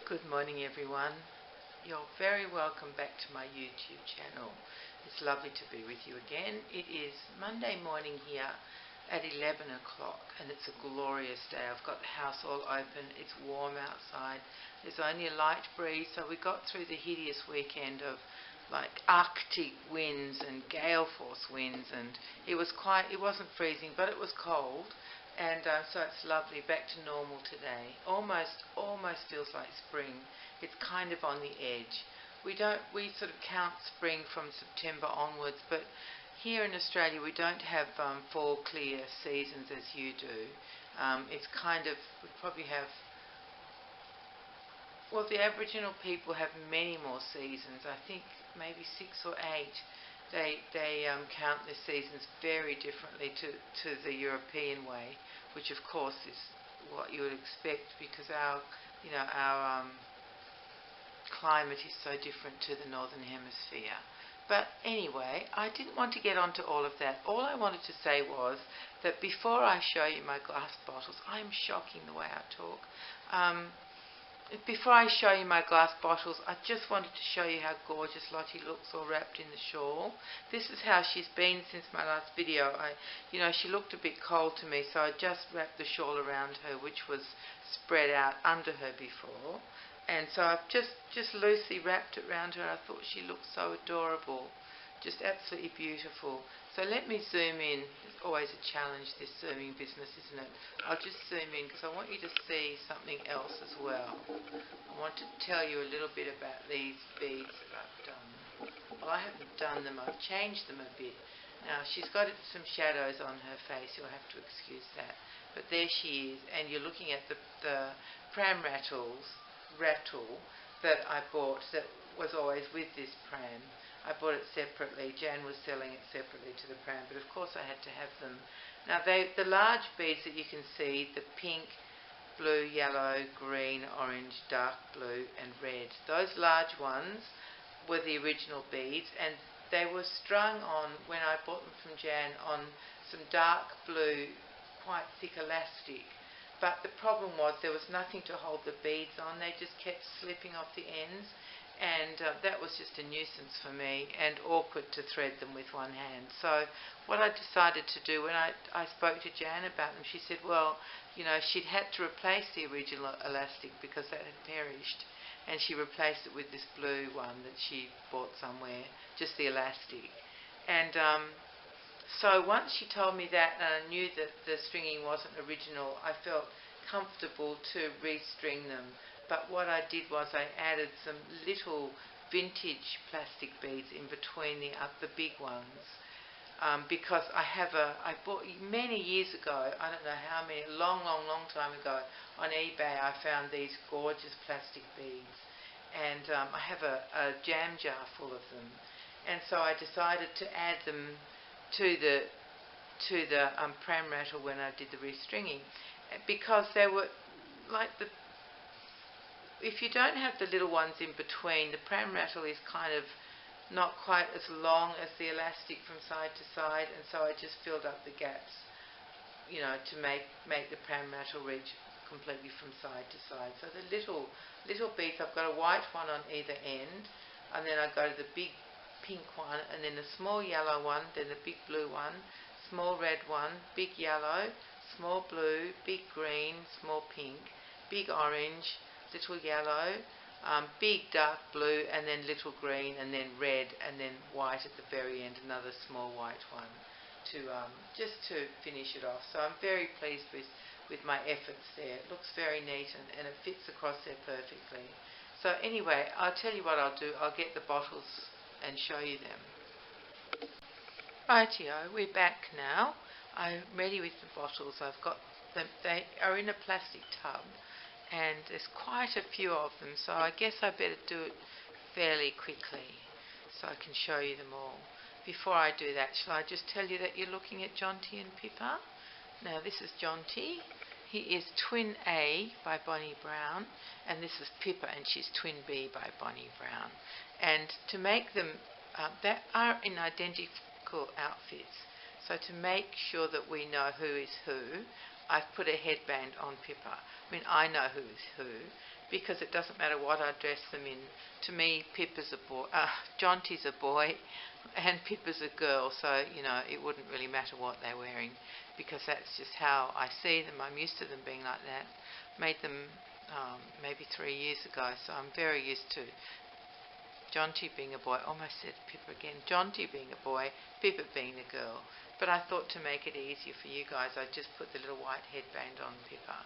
Good morning everyone. You're very welcome back to my YouTube channel. It's lovely to be with you again. It is Monday morning here at 11 o'clock and it's a glorious day. I've got the house all open. It's warm outside. There's only a light breeze, so we got through the hideous weekend of like Arctic winds and gale force winds, and it wasn't freezing, but it was cold. And so it's lovely, back to normal today. Almost feels like spring. It's kind of on the edge. We sort of count spring from September onwards, but here in Australia we don't have 4 clear seasons as you do. It's kind of, we probably have, well, the Aboriginal people have many more seasons. I think maybe 6 or 8. They count their seasons very differently to the European way, which of course is what you would expect because our climate is so different to the Northern Hemisphere. But anyway, I didn't want to get onto all of that. All I wanted to say was that before I show you my glass bottles, I'm shocking the way I talk. Before I show you my glass bottles, I just wanted to show you how gorgeous Lottie looks all wrapped in the shawl. This is how she's been since my last video. She looked a bit cold to me, so I just wrapped the shawl around her, which was spread out under her before. And so I've just loosely wrapped it around her. I thought she looked so adorable. Just absolutely beautiful. So let me zoom in. It's always a challenge, this zooming business, isn't it? I'll just zoom in because I want you to see something else as well. I want to tell you a little bit about these beads that I've done. Well, I haven't done them. I've changed them a bit. Now, she's got some shadows on her face. You'll have to excuse that. But there she is. And you're looking at the pram rattle that I bought that was always with this pram. I bought it separately. Jan was selling it separately to the pram, but of course I had to have them. Now the large beads that you can see, the pink, blue, yellow, green, orange, dark blue and red, those large ones were the original beads, and they were strung on, when I bought them from Jan, on some dark blue, quite thick elastic. But the problem was there was nothing to hold the beads on. They just kept slipping off the ends. And that was just a nuisance for me and awkward to thread them with one hand. So what I decided to do when I spoke to Jan about them, she said, well, she'd had to replace the original elastic because that had perished. And she replaced it with this blue one that she bought somewhere, just the elastic. And so once she told me that and I knew that the stringing wasn't original, I felt comfortable to restring them. But what I did was I added some little vintage plastic beads in between the big ones, because I bought many years ago, I don't know how many, a long time ago, on eBay I found these gorgeous plastic beads, and I have a jam jar full of them, and so I decided to add them to the pram rattle when I did the restringing, because they were like if you don't have the little ones in between, the pram rattle is kind of not quite as long as the elastic from side to side, and so I just filled up the gaps, to make the pram rattle reach completely from side to side. So the little beads, I've got a white one on either end, and then I go to the big pink one, and then the small yellow one, then the big blue one, small red one, big yellow, small blue, big green, small pink, big orange, little yellow, big dark blue, and then little green, and then red, and then white at the very end, another small white one, just to finish it off. So I'm very pleased with my efforts there. It looks very neat and it fits across there perfectly. So anyway, I'll tell you what I'll do. I'll get the bottles and show you them. Rightio, we're back now. I'm ready with the bottles. I've got them. They are in a plastic tub, and there's quite a few of them, so I guess I better do it fairly quickly so I can show you them all. Before I do that, shall I just tell you that you're looking at Jonty and Pippa? Now this is Jonty. He is twin A by Bonnie Brown, and this is Pippa, and she's twin B by Bonnie Brown. And to make them, they are in identical outfits, so to make sure that we know who is who, I've put a headband on Pippa. I mean, I know who is who, because it doesn't matter what I dress them in. To me, Pippa's a boy, Jonty's a boy, and Pippa's a girl, so, you know, it wouldn't really matter what they're wearing, because that's just how I see them. I'm used to them being like that. Made them maybe 3 years ago, so I'm very used to Jonty being a boy. Almost said Pippa again. Jonty being a boy, Pippa being a girl. But I thought to make it easier for you guys, I just put the little white headband on Pippa.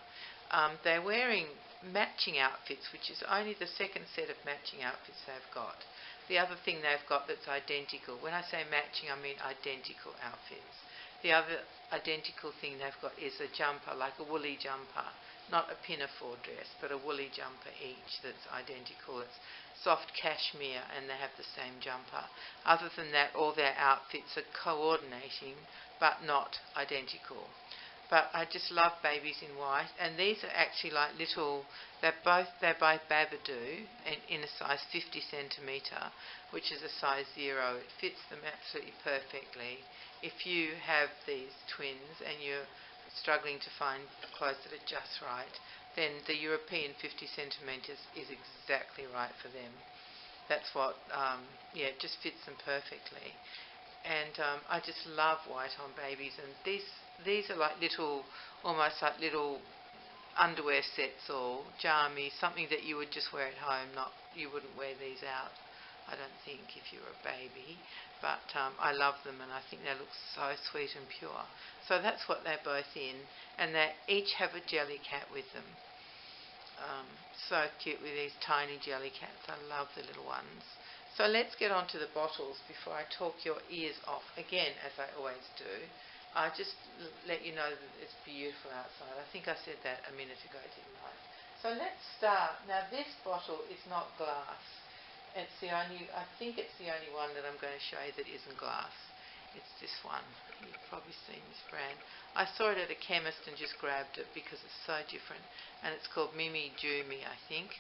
They're wearing matching outfits, which is only the second set of matching outfits they've got. The other thing they've got that's identical, when I say matching, I mean identical outfits. The other identical thing they've got is a jumper, like a woolly jumper, not a pinafore dress, but a woolly jumper each that's identical. It's soft cashmere, and they have the same jumper. Other than that, all their outfits are coordinating, but not identical. But I just love babies in white, and these are actually like little, they're both Babidu in a size 50 centimetre, which is a size 0. It fits them absolutely perfectly. If you have these twins and you're struggling to find clothes that are just right, then the European 50 centimetres is exactly right for them. That's what, it just fits them perfectly. And I just love white on babies, and these are like little, almost like little underwear sets or jammies, something that you would just wear at home. You wouldn't wear these out, I don't think, if you were a baby. But I love them, and I think they look so sweet and pure. So that's what they're both in, and they each have a jelly cat with them. So cute with these tiny jelly cats. I love the little ones. So let's get on to the bottles before I talk your ears off again, as I always do. I just let you know that it's beautiful outside. I think I said that a minute ago, didn't I? So let's start. Now this bottle is not glass. It's the only, I think it's the only one that I'm going to show you that isn't glass. It's this one. You've probably seen this brand. I saw it at a chemist and just grabbed it because it's so different. And it's called Mimi Jumi, I think.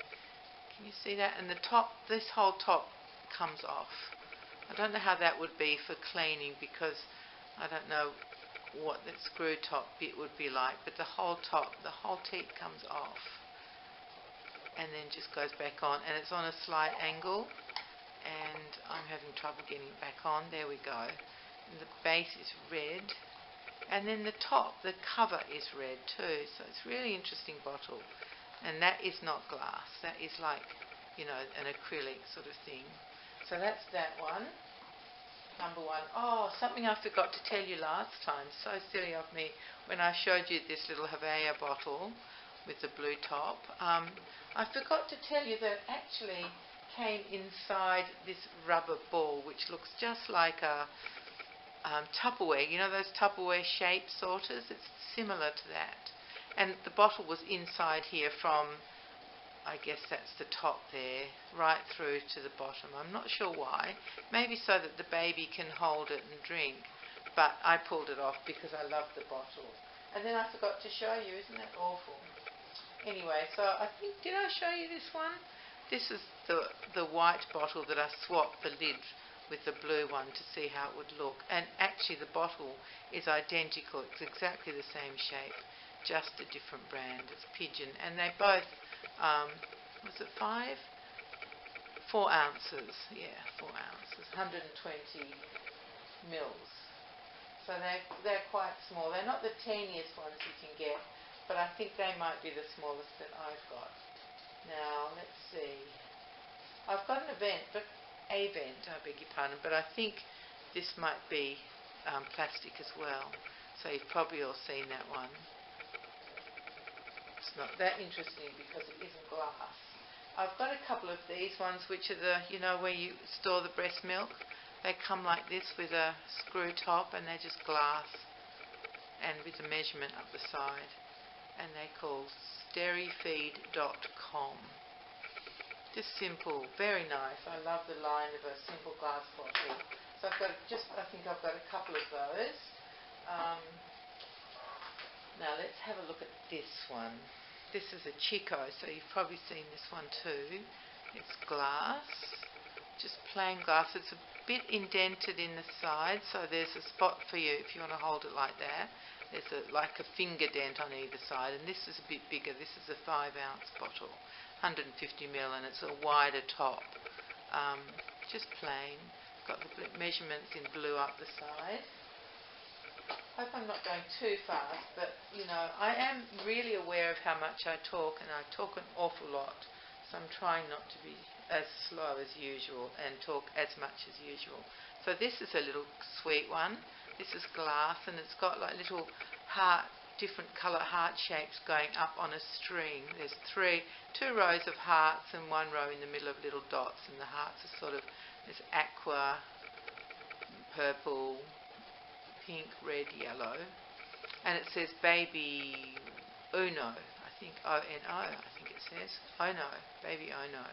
Can you see that? And the top, this whole top comes off. I don't know how that would be for cleaning, because I don't know what that screw top bit would be like, but the whole top, the whole teat comes off and then just goes back on, and it's on a slight angle, and I'm having trouble getting it back on. There we go. And the base is red, and then the top, the cover is red too, so it's a really interesting bottle. And that is not glass, that is like, you know, an acrylic sort of thing. So that's that one, number one. Oh, something I forgot to tell you last time, so silly of me, when I showed you this little Havaya bottle with the blue top. I forgot to tell you that it actually came inside this rubber ball, which looks just like a Tupperware, you know those Tupperware shape sorters? It's similar to that. And the bottle was inside here from, I guess that's the top there, right through to the bottom. I'm not sure why. Maybe so that the baby can hold it and drink. But I pulled it off because I love the bottle. And then I forgot to show you. Isn't that awful? Anyway, so I think, did I show you this one? This is the white bottle that I swapped the lid with the blue one to see how it would look. And actually the bottle is identical. It's exactly the same shape, just a different brand. It's Pigeon. And they both, was it 4 ounces? Yeah, 4 ounces, 120 mils. So they're quite small. They're not the teeniest ones you can get, but I think they might be the smallest that I've got. Now, let's see. I've got I beg your pardon, but I think this might be plastic as well. So you've probably all seen that one. It's not that interesting because it isn't glass. I've got a couple of these ones, which are the, you know, where you store the breast milk. They come like this with a screw top, and they're just glass and with a measurement up the side. And they're called sterifeed.com. Just simple, very nice. I love the line of a simple glass bottle. So I've got I think I've got a couple of those. Now let's have a look at this one. This is a Chico, so you've probably seen this one too. It's glass, just plain glass. It's a bit indented in the side, so there's a spot for you if you want to hold it like that. There's like a finger dent on either side, and this is a bit bigger. This is a 5 ounce bottle. 150ml, and it's a wider top. Just plain. Got the measurements in blue up the side. Hope I'm not going too fast, but you know, I am really aware of how much I talk, and I talk an awful lot, so I'm trying not to be as slow as usual and talk as much as usual. So this is a little sweet one. This is glass, and it's got like little different colour heart shapes going up on a string. There's two rows of hearts and one row in the middle of little dots, and the hearts are sort of this aqua, purple, pink, red, yellow, and it says Baby Uno, I think O-N-O, I think it says Ono, Baby Ono.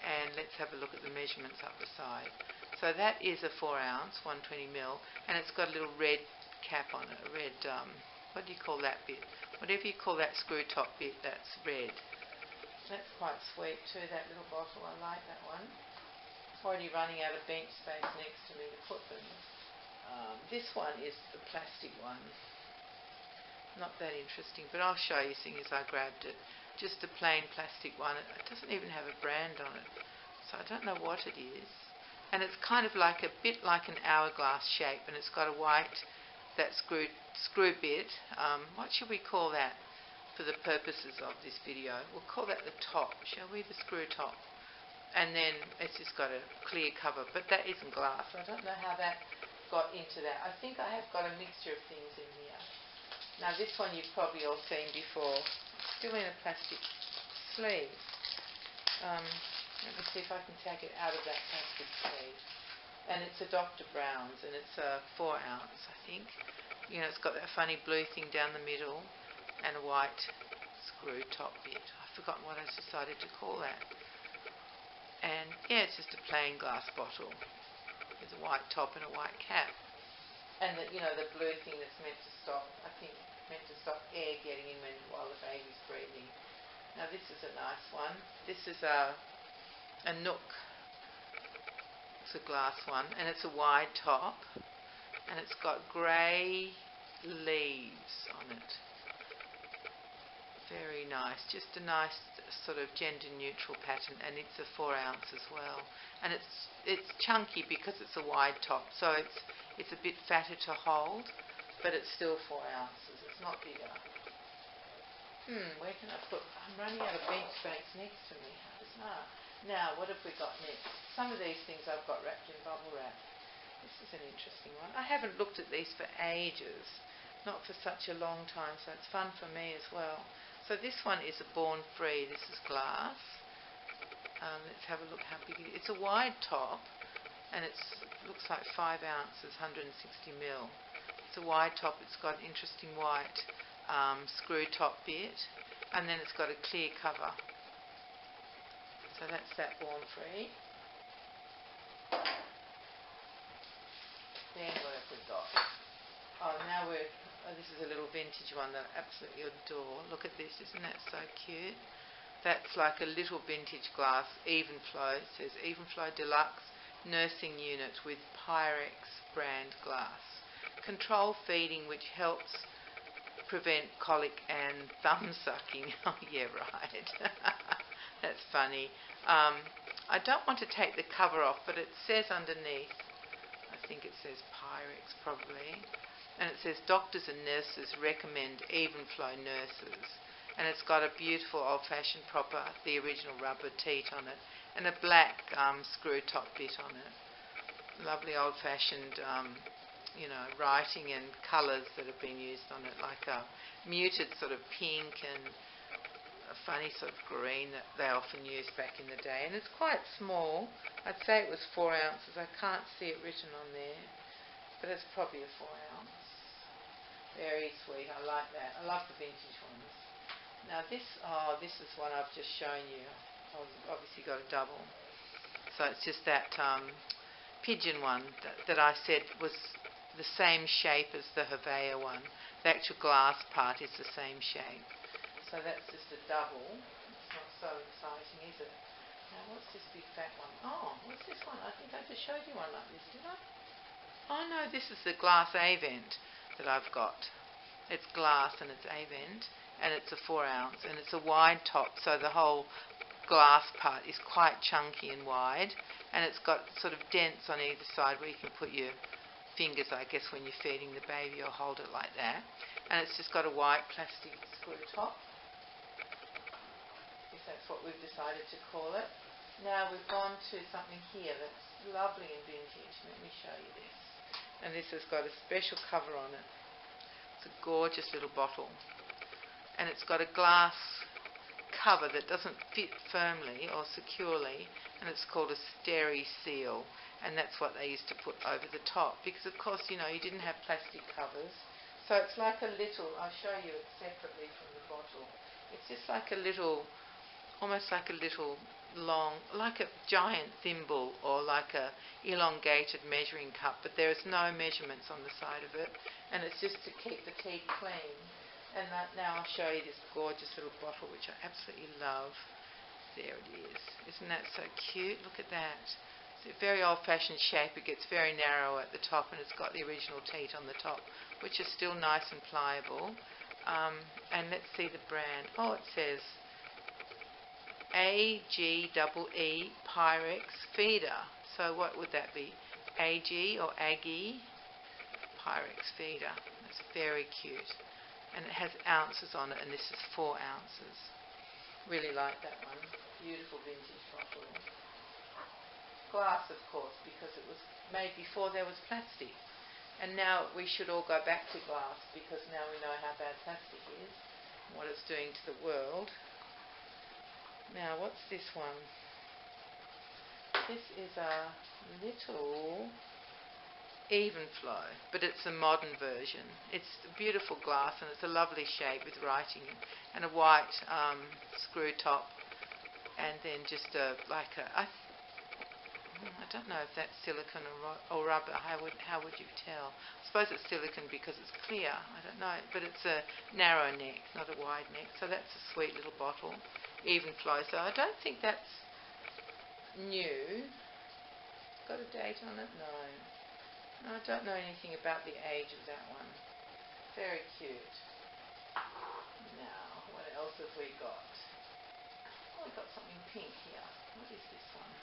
And let's have a look at the measurements up the side. So that is a 4 ounce, 120ml, and it's got a little red cap on it, a red, what do you call that bit? Whatever you call that screw top bit, that's red. That's quite sweet too, that little bottle. I like that one. It's already running out of bench space next to me to put them. This one is the plastic one. Not that interesting, but I'll show you seeing as I grabbed it. Just a plain plastic one. It doesn't even have a brand on it, so I don't know what it is. And it's kind of like a bit like an hourglass shape, and it's got a white, that screw bit. What should we call that for the purposes of this video? We'll call that the top, shall we? The screw top. And then it's just got a clear cover, but that isn't glass. I don't know how that got into that. I think I have got a mixture of things in here. Now this one you've probably all seen before. Still in a plastic sleeve. Let me see if I can take it out of that plastic sleeve. And it's a Dr. Brown's, and it's a 4 ounce, I think. You know, it's got that funny blue thing down the middle and a white screw top bit. I've forgotten what I decided to call that. And yeah, it's just a plain glass bottle with a white top and a white cap. And the, you know, the blue thing that's meant to stop, I think, meant to stop air getting in while the baby's breathing. Now this is a nice one. This is a Nook. It's a glass one, and it's a wide top, and it's got grey leaves on it. Very nice, just a nice sort of gender neutral pattern, and it's a 4 ounce as well. And it's chunky because it's a wide top, so it's a bit fatter to hold, but it's still 4 ounces. It's not bigger. Where can I put? I'm running out of bench space next to me. How bizarre. Now, what have we got next? Some of these things I've got wrapped in bubble wrap. This is an interesting one. I haven't looked at these for ages, not for such a long time, so it's fun for me as well. So this one is a Born Free. This is glass. Let's have a look how big it is. It's a wide top, and it looks like 5 ounces, 160ml. It's a wide top. It's got an interesting white screw top bit, and then it's got a clear cover. So that's that Born Free. Then what have we got? This is a little vintage one that I absolutely adore. Look at this, isn't that so cute? That's like a little vintage glass, Evenflow. It says Evenflow Deluxe Nursing Unit with Pyrex brand glass. Control feeding, which helps prevent colic and thumb sucking. Oh yeah, right. That's funny. I don't want to take the cover off, but it says underneath, I think it says Pyrex probably, and it says doctors and nurses recommend Evenflow nurses. And it's got a beautiful old-fashioned proper, the original rubber teat on it, and a black screw top bit on it. Lovely old-fashioned writing and colours that have been used on it, like a muted sort of pink and a funny sort of green that they often used back in the day. And it's quite small. I'd say it was 4 ounces. I can't see it written on there, but it's probably a 4 ounce. Very sweet. I like that. I love the vintage ones. Now this is one I've just shown you. I've obviously got a double. So it's just that pigeon one that I said was the same shape as the Havea one. The actual glass part is the same shape. So that's just a double. It's not so exciting, is it? Now what's this big fat one? Oh, what's this one? I think I just showed you one like this, did I? Oh no, this is the glass A-vent that I've got. It's glass and it's A-vent, and it's a 4 ounce, and it's a wide top, so the whole glass part is quite chunky and wide, and it's got sort of dents on either side where you can put your fingers, I guess, when you're feeding the baby, or hold it like that. And it's just got a white plastic screw top, if that's what we've decided to call it. Now we've gone to something here that's lovely and vintage. Let me show you this. And this has got a special cover on it. It's a gorgeous little bottle. And it's got a glass cover that doesn't fit firmly or securely, and it's called a steri seal. And that's what they used to put over the top, because of course, you know, you didn't have plastic covers. So it's like a little, I'll show you it separately from the bottle. It's just like a little, almost like a little long, like a giant thimble, or like a elongated measuring cup, but there is no measurements on the side of it, and it's just to keep the teeth clean. And now I'll show you this gorgeous little bottle, which I absolutely love. There it is. Isn't that so cute? Look at that. It's a very old-fashioned shape. It gets very narrow at the top, and it's got the original teat on the top, which is still nice and pliable. And let's see the brand. Oh, it says AGEE Pyrex Feeder. So what would that be? AG or Aggie Pyrex Feeder. That's very cute. And it has ounces on it, and this is 4 ounces. Really like that one. Beautiful vintage bottle. Glass, of course, because it was made before there was plastic. And now we should all go back to glass, because now we know how bad plastic is and what it's doing to the world. Now, what's this one? This is a little even flow, but it's a modern version. It's a beautiful glass, and it's a lovely shape with writing and a white screw top, and then just I don't know if that's silicone or rubber. How would you tell? I suppose it's silicone because it's clear. I don't know, but it's a narrow neck, not a wide neck. So that's a sweet little bottle, even flow. So I don't think that's new. Got a date on it? No. I don't know anything about the age of that one. Very cute. Now, what else have we got? Oh, we've got something pink here. What is this one?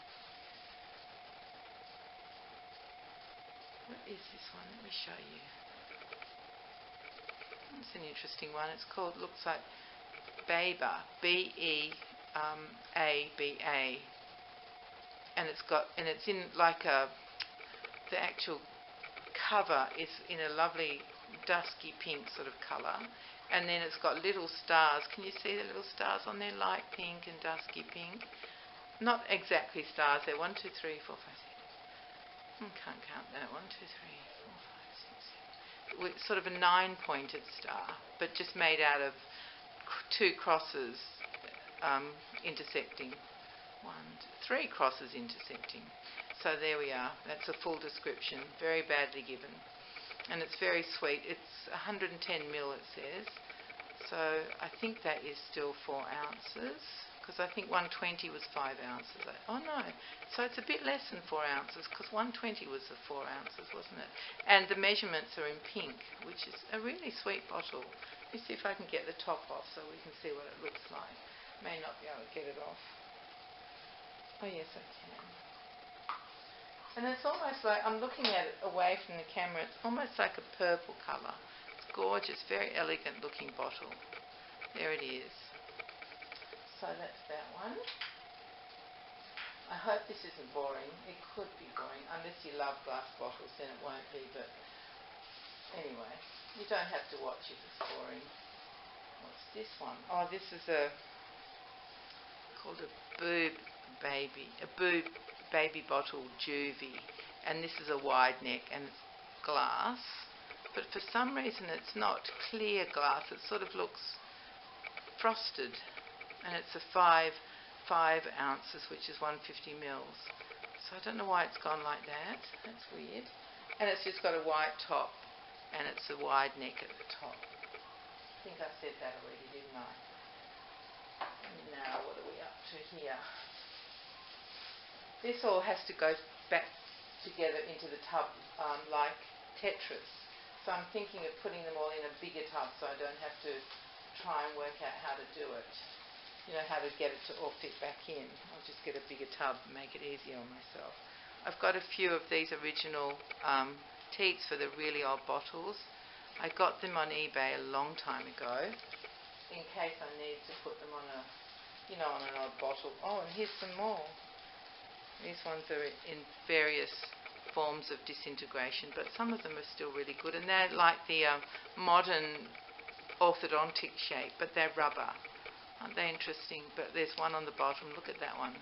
What is this one? Let me show you. It's an interesting one. It's called, looks like Beba, B-E-A-B-A. And it's in like the actual cover is in a lovely dusky pink sort of colour, and then it's got little stars. Can you see the little stars on there? Light pink and dusky pink. Not exactly stars. They're 1, 2, 3, 4, 5, 6. Can't count that. 1, 2, 3, 4, 5, 6, 7. It's sort of a 9-pointed star, but just made out of 2 crosses intersecting. 3 crosses intersecting. So there we are. That's a full description. Very badly given. And it's very sweet. It's 110 ml, it says. So I think that is still 4 ounces, because I think 120 was 5 ounces. Oh no. So it's a bit less than 4 ounces, because 120 was the 4 ounces, wasn't it? And the measurements are in pink, which is a really sweet bottle. Let me see if I can get the top off so we can see what it looks like. May not be able to get it off. Oh yes, I can. And it's almost like, I'm looking at it away from the camera, it's almost like a purple colour. It's gorgeous, very elegant looking bottle. There it is. So that's that one. I hope this isn't boring. It could be boring, unless you love glass bottles, then it won't be, but anyway, you don't have to watch if it's boring. What's this one? Oh, this is called a boob baby bottle juvie, and this is a wide neck and it's glass, but for some reason it's not clear glass. It sort of looks frosted, and it's a 5 ounces, which is 150 mils. So I don't know why it's gone like that. That's weird. And it's just got a white top, and it's a wide neck at the top. I think I said that already, didn't I? Now what are we up to here? This all has to go back together into the tub like Tetris. So I'm thinking of putting them all in a bigger tub so I don't have to try and work out how to do it. you know, how to get it to all fit back in. I'll just get a bigger tub and make it easier on myself. I've got a few of these original teats for the really old bottles. I got them on eBay a long time ago in case I need to put them on a, you know, on an old bottle. Oh, and here's some more. These ones are in various forms of disintegration, but some of them are still really good, and they're like the modern orthodontic shape, but they're rubber. Aren't they interesting? But there's one on the bottom. Look at that one.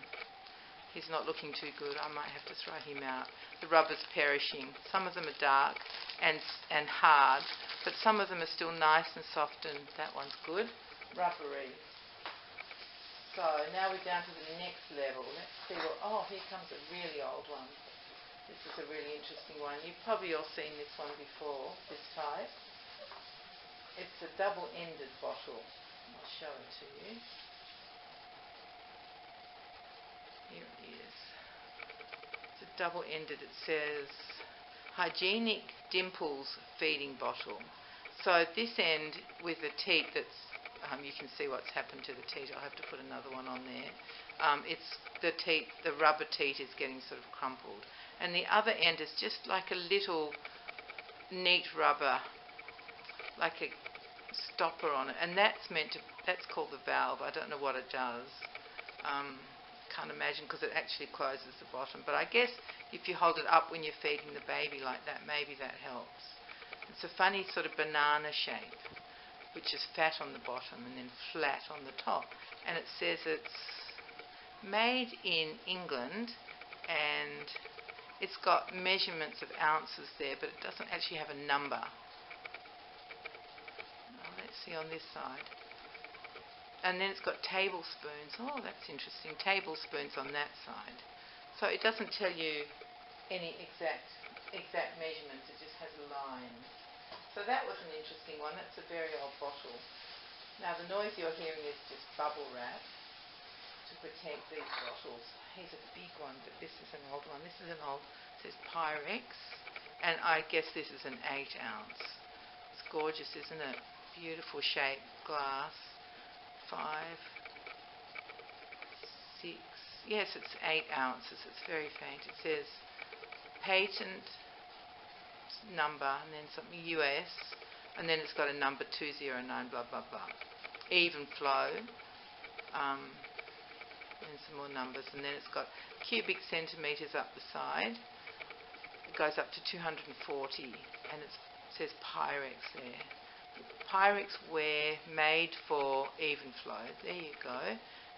He's not looking too good. I might have to throw him out. The rubber's perishing. Some of them are dark and hard, but some of them are still nice and soft, and that one's good. Rubbery. So now we're down to the next level. Let's see what... Oh, here comes a really old one. This is a really interesting one. You've probably all seen this one before, this type. It's a double-ended bottle. I'll show it to you. Here it is. It's a double-ended. It says hygienic dimples feeding bottle. So this end with the teat that's, you can see what's happened to the teat. I'll have to put another one on there. It's the teat, the rubber teat is getting sort of crumpled. And the other end is just like a little neat rubber, like a stopper on it. And that's called the valve. I don't know what it does. Can't imagine, because it actually closes the bottom, but I guess if you hold it up when you're feeding the baby like that, maybe that helps. It's a funny sort of banana shape, which is fat on the bottom and then flat on the top, and it says it's made in England, and it's got measurements of ounces there, but it doesn't actually have a number. Let's see on this side. And then it's got tablespoons. Oh, that's interesting. Tablespoons on that side. So it doesn't tell you any exact measurements. It just has a line. So that was an interesting one. That's a very old bottle. Now the noise you're hearing is just bubble wrap to protect these bottles. Here's a big one, but this is an old one. This is an old, it says Pyrex, and I guess this is an 8 ounce. It's gorgeous, isn't it? Beautiful shape, glass. 5, 6, yes, it's 8 ounces. It's very faint. It says patent number and then something US, and then it's got a number 209 blah blah blah. Even flow, and some more numbers, and then it's got cubic centimeters up the side. It goes up to 240, and it says Pyrex there. Pyrex ware made for even flow. There you go.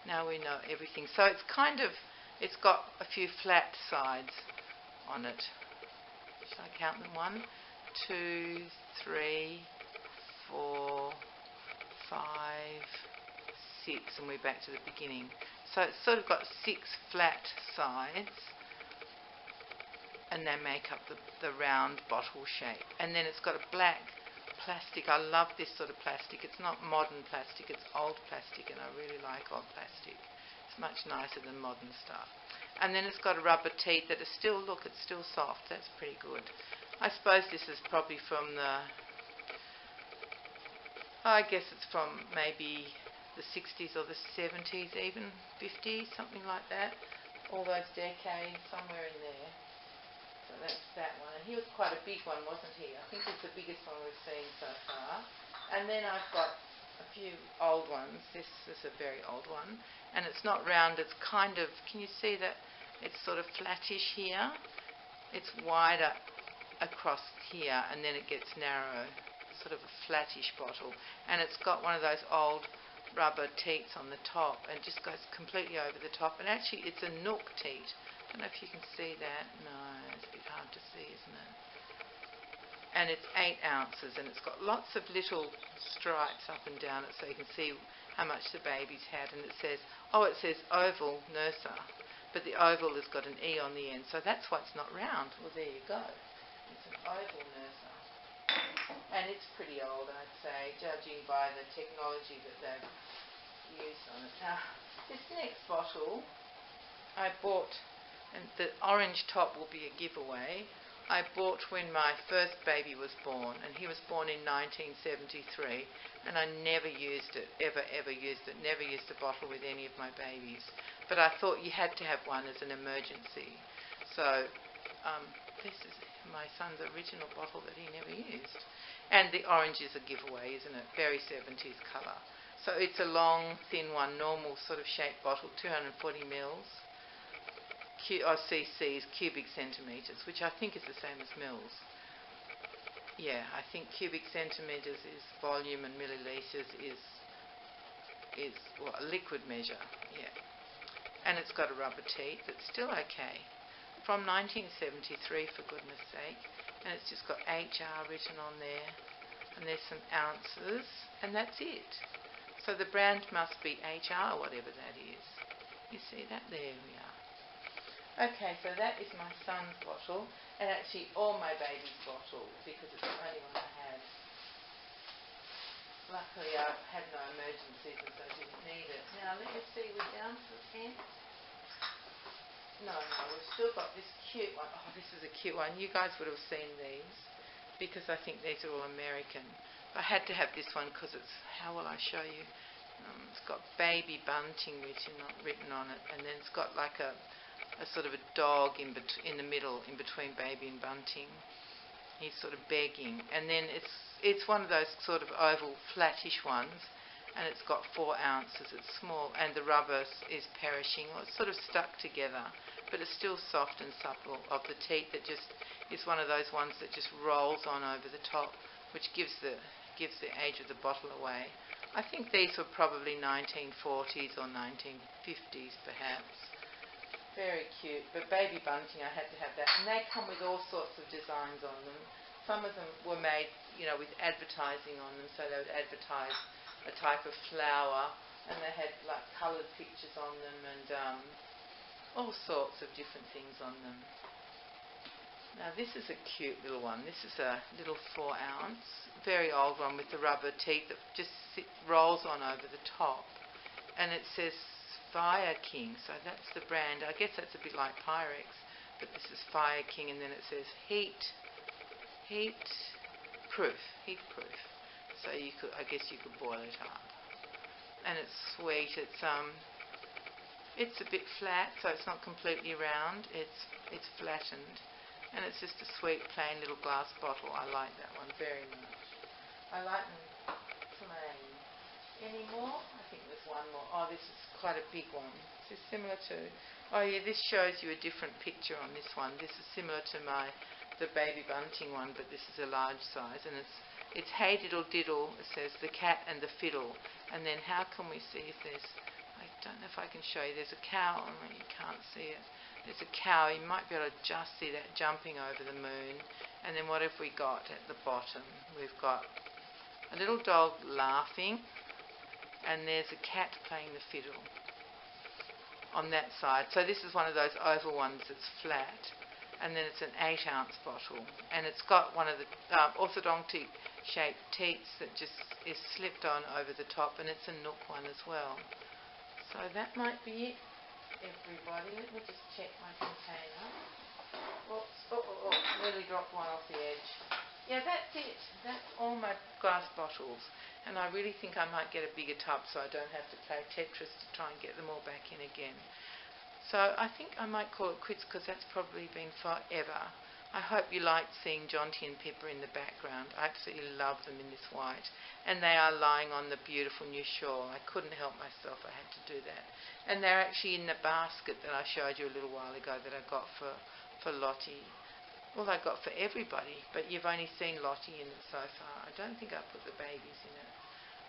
Now we know everything. So it's kind of, it's got a few flat sides on it. Should I count them? 1, 2, 3, 4, 5, 6, and we're back to the beginning. So it's sort of got 6 flat sides, and they make up the round bottle shape. And then it's got a black plastic. I love this sort of plastic. It's not modern plastic, it's old plastic, and I really like old plastic. It's much nicer than modern stuff. And then it's got a rubber teat that is still, look, it's still soft. That's pretty good. I suppose this is probably from the, I guess it's from maybe the 60s or the 70s, even 50s, something like that. All those decades, somewhere in there. So that's that one. And he was quite a big one, wasn't he? I think it's the biggest one we've seen so far. And then I've got a few old ones. This is a very old one. And it's not round, it's kind of, can you see that it's sort of flattish here? It's wider across here, and then it gets narrow. Sort of a flattish bottle. And it's got one of those old rubber teats on the top, and it just goes completely over the top. And actually it's a nook teat. I don't know if you can see that. No, it's a bit hard to see, isn't it? And it's 8 ounces, and it's got lots of little stripes up and down it, so you can see how much the baby's had. And it says, oh, it says oval nurser, but the oval has got an E on the end, so that's why it's not round. Well, there you go. It's an oval nurser. And it's pretty old, I'd say, judging by the technology that they've used on it. Now, this next bottle I bought, and the orange top will be a giveaway. I bought when my first baby was born, and he was born in 1973, and I never used it, ever used it, never used a bottle with any of my babies. But I thought you had to have one as an emergency. So this is my son's original bottle that he never used. And the orange is a giveaway, isn't it? Very 70s colour. So it's a long, thin one, normal sort of shaped bottle, 240 mils. cc's, cubic centimetres, which I think is the same as mils. Yeah, I think cubic centimetres is volume and millilitres is a liquid measure, yeah. And it's got a rubber teat that's still okay. From 1973, for goodness sake. And it's just got HR written on there. And there's some ounces, and that's it. So the brand must be HR, whatever that is. You see that? There we are. Okay, so that is my son's bottle, and actually all my baby's bottles, because it's the only one I have. Luckily I had no emergencies and so I didn't need it. Now let me see, we're down to the end. No, we've still got this cute one. Oh, this is a cute one. You guys would have seen these, because I think these are all American. I had to have this one because it's, how will I show you? It's got baby bunting written on it, and then it's got like a sort of a dog in the middle, in between baby and bunting. He's sort of begging, and then it's one of those sort of oval, flattish ones, and it's got 4 ounces. It's small, and the rubber is perishing. Well, it's sort of stuck together, but it's still soft and supple. Of the teat that just is one of those ones that just rolls on over the top, which gives the age of the bottle away. I think these were probably 1940s or 1950s, perhaps. Very cute, but baby bunting, I had to have that. And they come with all sorts of designs on them. Some of them were made, with advertising on them, so they would advertise a type of flower, and they had like coloured pictures on them and all sorts of different things on them. Now this is a cute little one. This is a little 4 ounce, very old one with the rubber teeth that just rolls on over the top, and it says Fire King, so that's the brand. I guess that's a bit like Pyrex, but this is Fire King, and then it says heat proof. So I guess you could boil it up. And it's sweet. It's a bit flat, so it's not completely round. It's flattened, and it's just a sweet, plain little glass bottle. I like that one very much. I like them plain. Any more? I think there's one more. Oh, this is quite a big one. This is similar to... Oh, yeah, this shows you a different picture on this one. This is similar to the baby bunting one, but this is a large size. And it's Hey Diddle Diddle. It says the cat and the fiddle. And then how can we see if there's... I don't know if I can show you. There's a cow. Oh, you can't see it. There's a cow. You might be able to just see that jumping over the moon. And then what have we got at the bottom? We've got a little dog laughing. And there's a cat playing the fiddle on that side. So this is one of those oval ones that's flat, and then it's an 8 ounce bottle, and it's got one of the orthodontic shaped teats that just is slipped on over the top, and it's a nook one as well. So that might be it, everybody. Let me just check my container. Oops, nearly dropped one off the edge. Yeah, that's it. That's all my glass bottles. And I really think I might get a bigger tub so I don't have to play Tetris to try and get them all back in again. So I think I might call it quits because that's probably been forever. I hope you liked seeing Jonty and Pippa in the background. I absolutely love them in this white. And they are lying on the beautiful new shawl. I couldn't help myself. I had to do that. And they're actually in the basket that I showed you a little while ago that I got for Lottie. Well, I got for everybody, but you've only seen Lottie in it so far. I don't think I put the babies in it.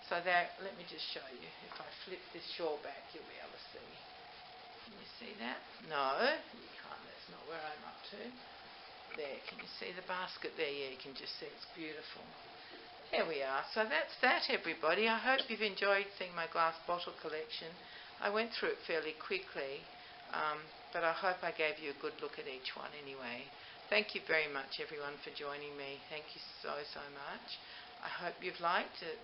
So there, let me just show you. If I flip this shawl back, you'll be able to see. Can you see that? No, you can't. That's not where I'm up to. There, can you see the basket there? Yeah, you can just see it's beautiful. There we are. So that's that, everybody. I hope you've enjoyed seeing my glass bottle collection. I went through it fairly quickly, but I hope I gave you a good look at each one anyway. Thank you very much, everyone, for joining me. Thank you so much. I hope you've liked it.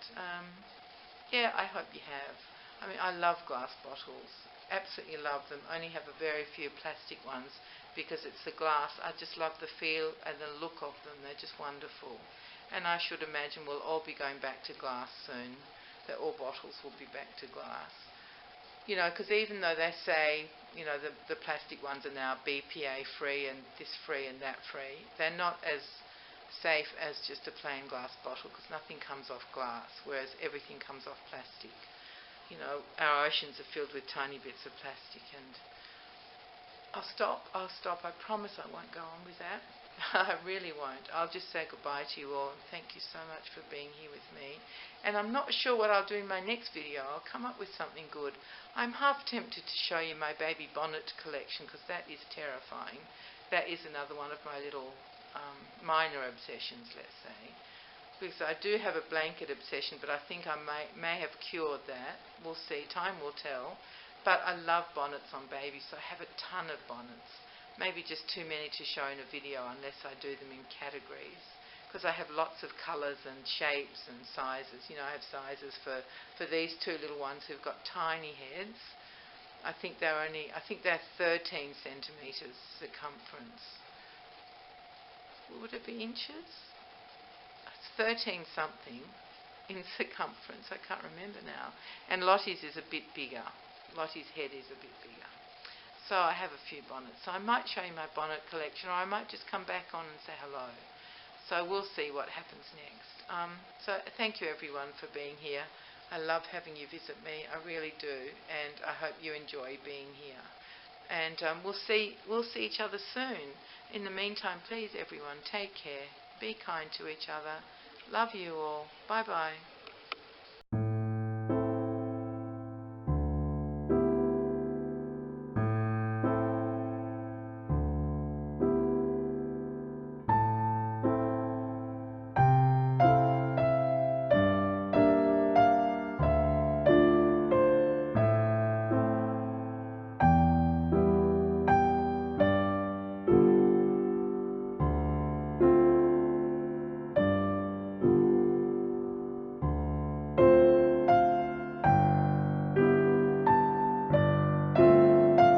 Yeah, I hope you have. I mean, I love glass bottles. Absolutely love them. Only have a very few plastic ones because it's the glass. I just love the feel and the look of them. They're just wonderful. And I should imagine we'll all be going back to glass soon. That all bottles will be back to glass. Because even though they say, the plastic ones are now BPA free and this free and that free, they're not as safe as just a plain glass bottle because nothing comes off glass, whereas everything comes off plastic. Our oceans are filled with tiny bits of plastic, and I'll stop. I promise I won't go on with that. I really won't. I'll just say goodbye to you all. Thank you so much for being here with me. And I'm not sure what I'll do in my next video. I'll come up with something good. I'm half tempted to show you my baby bonnet collection because that is terrifying. That is another one of my little minor obsessions, let's say. Because I do have a blanket obsession, but I think I may have cured that. We'll see. Time will tell. But I love bonnets on babies, so I have a ton of bonnets. Maybe just too many to show in a video unless I do them in categories. Because I have lots of colours and shapes and sizes. I have sizes for these two little ones who've got tiny heads. I think they're 13 centimetres circumference. Would it be inches? 13 something in circumference. I can't remember now. And Lottie's is a bit bigger. Lottie's head is a bit bigger. So I have a few bonnets. So I might show you my bonnet collection, or I might just come back on and say hello. So we'll see what happens next. So thank you everyone for being here. I love having you visit me. I really do. And I hope you enjoy being here. And we'll see each other soon. In the meantime, please everyone, take care. Be kind to each other. Love you all. Bye-bye.